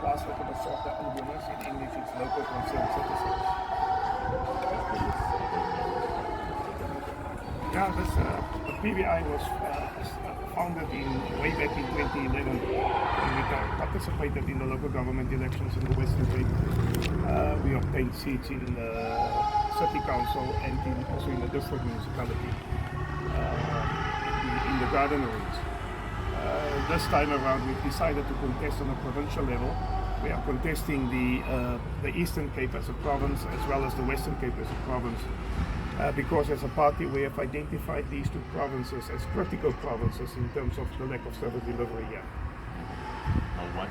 Plaaslike Besorgde Inwoners. In English it's local concerned citizens. Yeah, this PBI was founded way back in 2011 when we participated in the local government elections in the Western Cape. We obtained seats in the City Council and also in the district municipality in the Garden Areas. This time around we've decided to contest on a provincial level. We are contesting the Eastern Cape as a province as well as the Western Cape as a province. Because as a party we have identified these two provinces as critical provinces in terms of the lack of service delivery here. What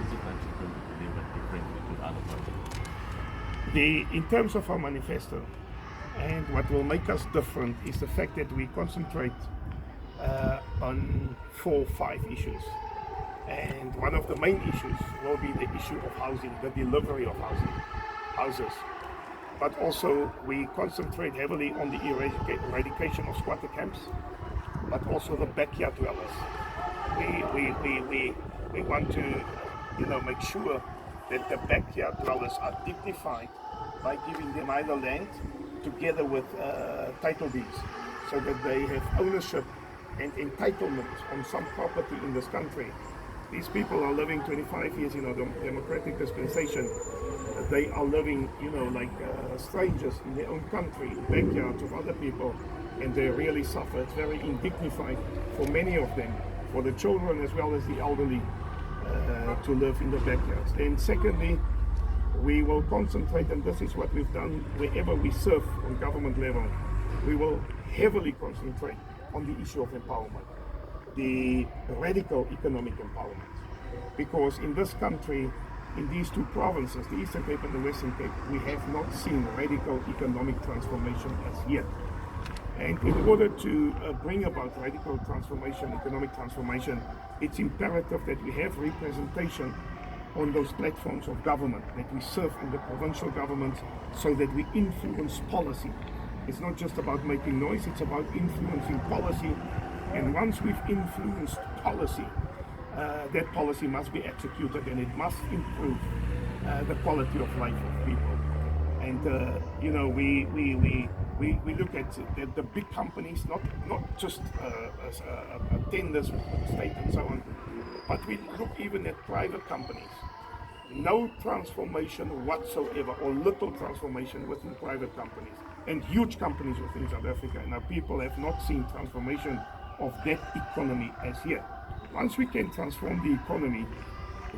is it that you can deliver differently to other parties? In terms of our manifesto, and what will make us different is the fact that we concentrate on 4 or 5 issues. And one of the main issues will be the issue of housing, the delivery of houses. But also we concentrate heavily on the eradication of squatter camps, but also the backyard dwellers. We want to, make sure that the backyard dwellers are dignified by giving them either land together with title deeds, so that they have ownership and entitlement on some property in this country. These people are living 25 years in a democratic dispensation. They are living, like strangers in their own country, backyards of other people, and they really suffer. It's very indignified for many of them, for the children as well as the elderly, to live in the backyards. Then secondly, we will concentrate, and this is what we've done wherever we serve on government level, we will heavily concentrate on the issue of empowerment, the radical economic empowerment. Because in this country, in these two provinces, the Eastern Cape and the Western Cape, we have not seen radical economic transformation as yet. And in order to bring about radical transformation, economic transformation, it's imperative that we have representation on those platforms of government, that we serve in the provincial governments so that we influence policy. It's not just about making noise, it's about influencing policy. And once we've influenced policy, that policy must be executed, and it must improve the quality of life of people. And we look at the big companies, not just tenders, state and so on, but we look even at private companies. No transformation whatsoever, or little transformation within private companies, and huge companies within South Africa. And our people have not seen transformation of that economy as yet. Once we can transform the economy,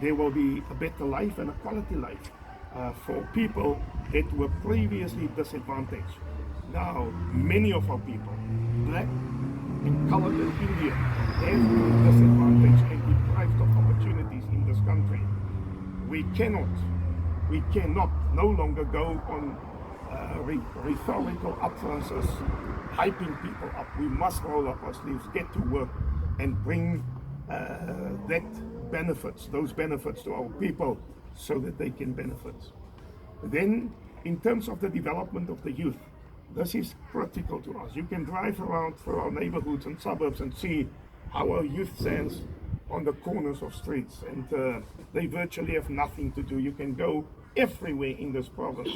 there will be a better life and a quality life for people that were previously disadvantaged. Now, many of our people, black and colored in India, have been disadvantaged and deprived of opportunities in this country. We cannot no longer go on rhetorical utterances, hyping people up. We must roll up our sleeves, get to work, and bring those benefits to our people so that they can benefit. Then, in terms of the development of the youth, this is critical to us. You can drive around through our neighborhoods and suburbs and see how our youth stands on the corners of streets, and they virtually have nothing to do. You can go everywhere in this province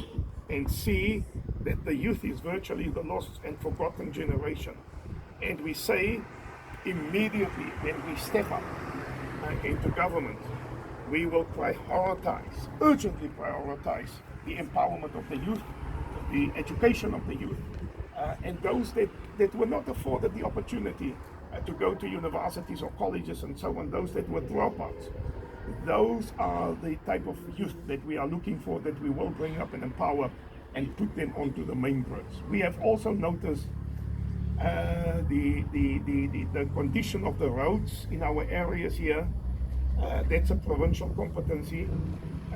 and see that the youth is virtually the lost and forgotten generation. And we say immediately when we step up into government, we will urgently prioritize the empowerment of the youth, the education of the youth, and those that were not afforded the opportunity to go to universities or colleges and so on, those that were dropouts. Those are the type of youth that we are looking for, that we will bring up and empower and put them onto the main grids. We have also noticed the condition of the roads in our areas here. That's a provincial competency.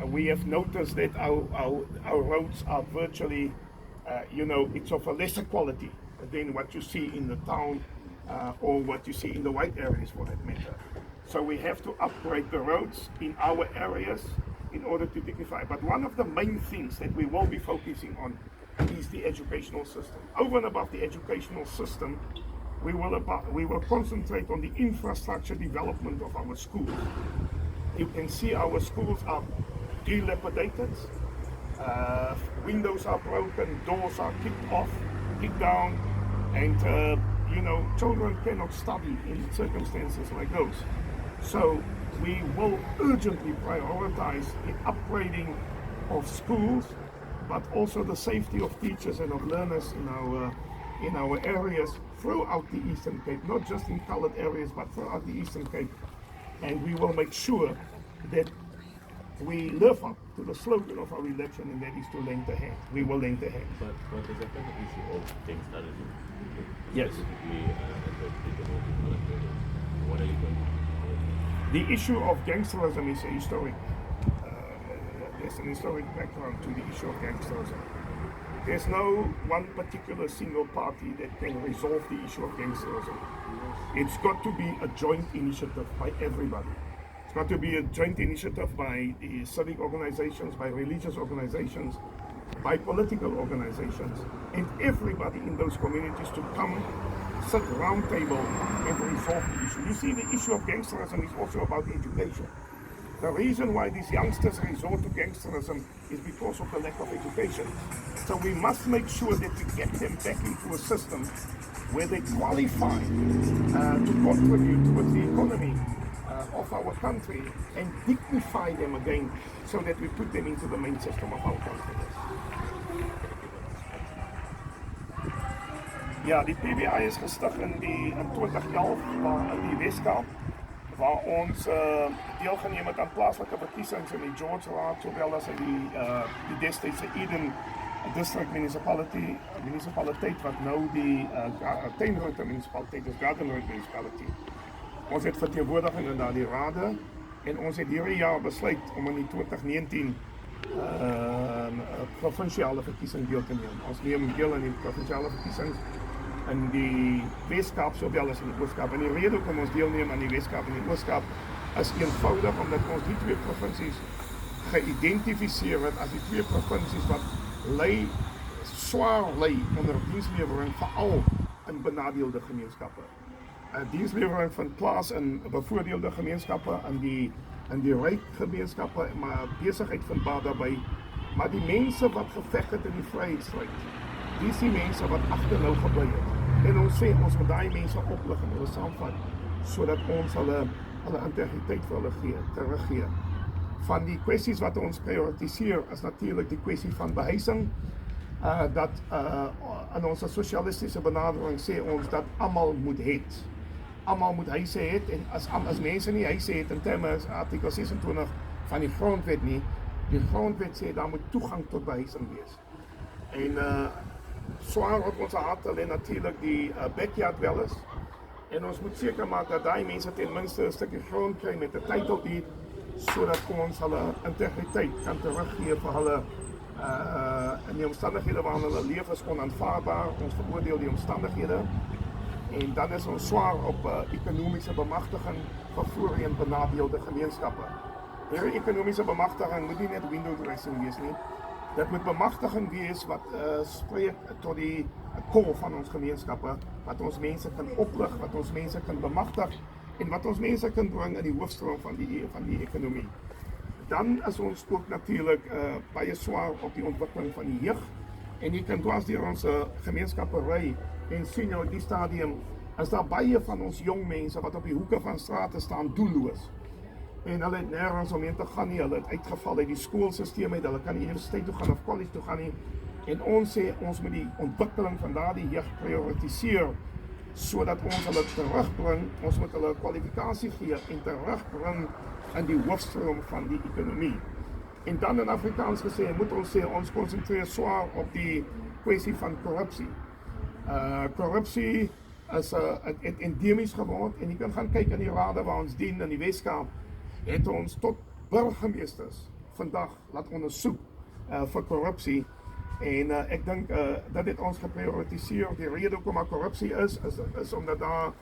We have noticed that our roads are virtually, it's of a lesser quality than what you see in the town or what you see in the white areas for that matter. So we have to upgrade the roads in our areas in order to dignify. But one of the main things that we will be focusing on is the educational system. Over and above the educational system, we will concentrate on the infrastructure development of our schools. You can see our schools are dilapidated. Windows are broken, doors are kicked off, kicked down, and children cannot study in circumstances like those. So we will urgently prioritize the upgrading of schools, but also the safety of teachers and of learners in our areas throughout the Eastern Cape, not just in colored areas, but throughout the Eastern Cape. And we will make sure that we live up to the slogan of our election, and that is to lend a hand. We will lend a hand. But there's a kind of issue of gangsterism. Yes. Specifically, what are you going to do? The issue of gangsterism is a historic. There's an historic background to the issue of gangsterism. There's no one particular single party that can resolve the issue of gangsterism. It's got to be a joint initiative by everybody. It's got to be a joint initiative by the civic organizations, by religious organizations, by political organizations, and everybody in those communities to come, sit round table and resolve the issue. You see, the issue of gangsterism is also about education. The reason why these youngsters resort to gangsterism is because of the lack of education. So we must make sure that we get them back into a system where they qualify to contribute towards the economy of our country and dignify them again, so that we put them into the main system of our country. Ja, die PBI is gestig in 2011 in die Weskaap, waar ons deelgeneem het aan plaaslike verkiesings in die George Raad, sowel as in die destydse Eden District municipaliteit, wat nou die Tuinroete municipaliteit is, Gardenroete municipality. Ons het verteenwoordiging in daardie rade, en ons het hierdie jaar besluit om in die 2019 provinsiale verkiesing deel te neem. Ons neem deel in die provinsiale verkiesings in die Weskaap sowel as in die Ooskaap. En die rede hoekom ons deelneem aan die Weskaap en die Ooskaap is eenvoudig omdat ons die twee provinsies geïdentifiseer het as die twee provinsies wat swaar ly onder dienslewering, veral in benadeelde gemeenskappe. Dienslewering vind plaas in bevoordeelde gemeenskappe, in die ryk gemeenskappe, maar besigheid vind baat daarbey. Maar die mense wat geveg het in die vryheidsstryd, dis die mense wat agternou gebly het. En ons sê ons moet daai mense oplig en hulle saamvat, sodat ons hulle integriteit vir hulle teruggee. Van die kwessies wat ons prioritiseer is natuurlik die kwessie van behuising, dat in ons sosialistiese benadering sê ons dat almal moet het. Almal moet huise het, en as mense nie huise het in terme as artikel 26 van die grondwet nie, die grondwet sê daar moet toegang tot behuising wees. En swaar op ons harte lê natuurlik die backyard dwellers, en ons moet seker maak dat daai mense ten minste 'n stukkie grond kry met 'n title deed, sodat ons hulle integriteit kan teruggee vir hulle in die omstandighede waarin hulle leef is onaanvaarbaar. Ons veroordeel die omstandighede. En dan is ons swaar op ekonomiese bemagtiging vir voorheen benadeelde gemeenskappe. Hierdie ekonomiese bemagtiging moet nie net window dressing wees nie. Dit moet bemagtiging wees wat spreek tot die core van ons gemeenskappe, wat ons mense kan oplig, wat ons mense kan bemagtig, en wat ons mense kan bring in die hoofstroom van die ekonomie. Dan is ons ook natuurlik baie swaar op die ontwikkeling van die jeug. En jy kan dwars deur ons gemeenskappe ry en sien nou die stadium is daar baie van ons jong mense wat op die hoeke van strate staan doelloos. En hulle het nergens om heen te gaan nie, hulle het uitgeval uit die skoolstelsel uit, hulle kan nie universiteit toe gaan of college toe gaan nie. En ons sê ons moet die ontwikkeling van daardie jeug prioritiseer, sodat ons hulle terugbring, ons moet hulle kwalifikasie gee en terugbring in die hoofstroom van die ekonomie. En dan in Afrikaans gesê, moet ons sê, ons konsentreer swaar op die kwessie van korrupsie. Korrupsie is endemies geword, en jy kan gaan kyk in die rade waar ons dien in die Weskaap, het ons tot burgemeesters vandag laat ondersoek vir korrupsie. En ek dink dat dit ons geprioritiseer. Die rede hoekom maar korrupsie is omdat daar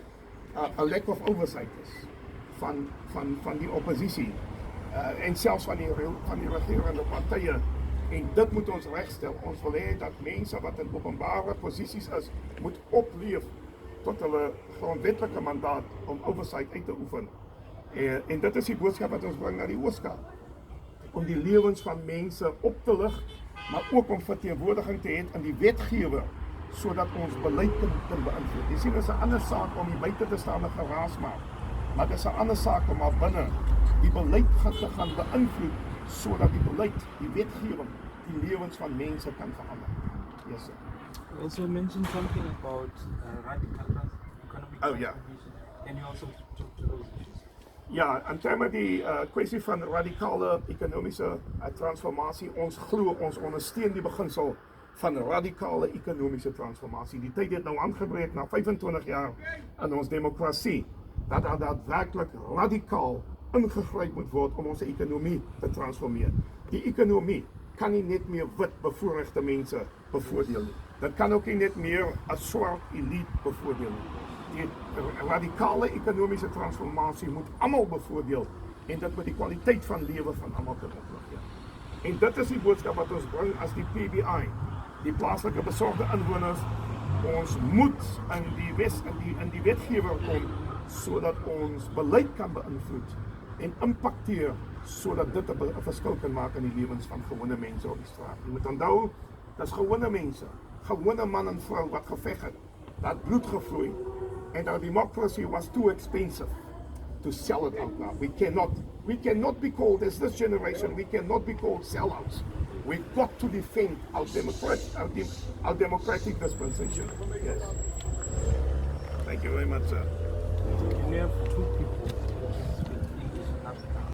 'n lack of oversight is van die oppositie en selfs van die regerende partye. En dit moet ons regstel. Ons wil hê dat mense wat in openbare posisies is, moet opleef tot hulle grondwetlike mandaat om oversight uit te oefen. En dit is die boodskap wat ons bring na die Ooskaap. Om die lewens van mense op te lig, maar ook om verteenwoordiging te hê in die wetgewer, sodat ons beleid kan beïnvloed. Jy sien, dit is 'n ander saak om hier buite te staan en geraas maak, maar dit is 'n ander saak om maar binne die beleid te gaan beïnvloed, sodat die beleid, die wetgewing, die lewens van mense kan verander. Yes, sir. You also mentioned something about radical economic transformation. Can you also talk to those issues? Ja, in terme die kwessie van radikale ekonomiese transformasie, ons glo, ons ondersteun die beginsel van radikale ekonomiese transformasie. Die tyd het nou aangebreek na 25 jaar in ons demokrasie, dat daar daadwerklik radikaal ingegryp moet word om onze ekonomie te transformeer. Die ekonomie kan nie net meer wit bevoorregte mense bevoordeel nie. Dit kan ook nie net meer 'n swart elite bevoordeel nie. Die radikale ekonomiese transformasie moet almal bevoordeel en dit met die kwaliteit van lewe van almal kan oplig. En dit is die boodskap wat ons bring as die PBI, die Plaaslike Besorgde Inwoners. Ons moet in die wetgewer kom sodat ons beleid kan beïnvloed en impakteer sodat dit 'n verskil kan maak in die lewens van gewone mense op die straat. Jy moet onthou, dis gewone mense, gewone man en vrou wat geveg het, dat bloed gevloei and our democracy was too expensive to sell it out now. We cannot be called, as this generation, we cannot be called sellouts. We've got to defend our democratic dispensation. Yes. Thank you very much, sir. We have two people.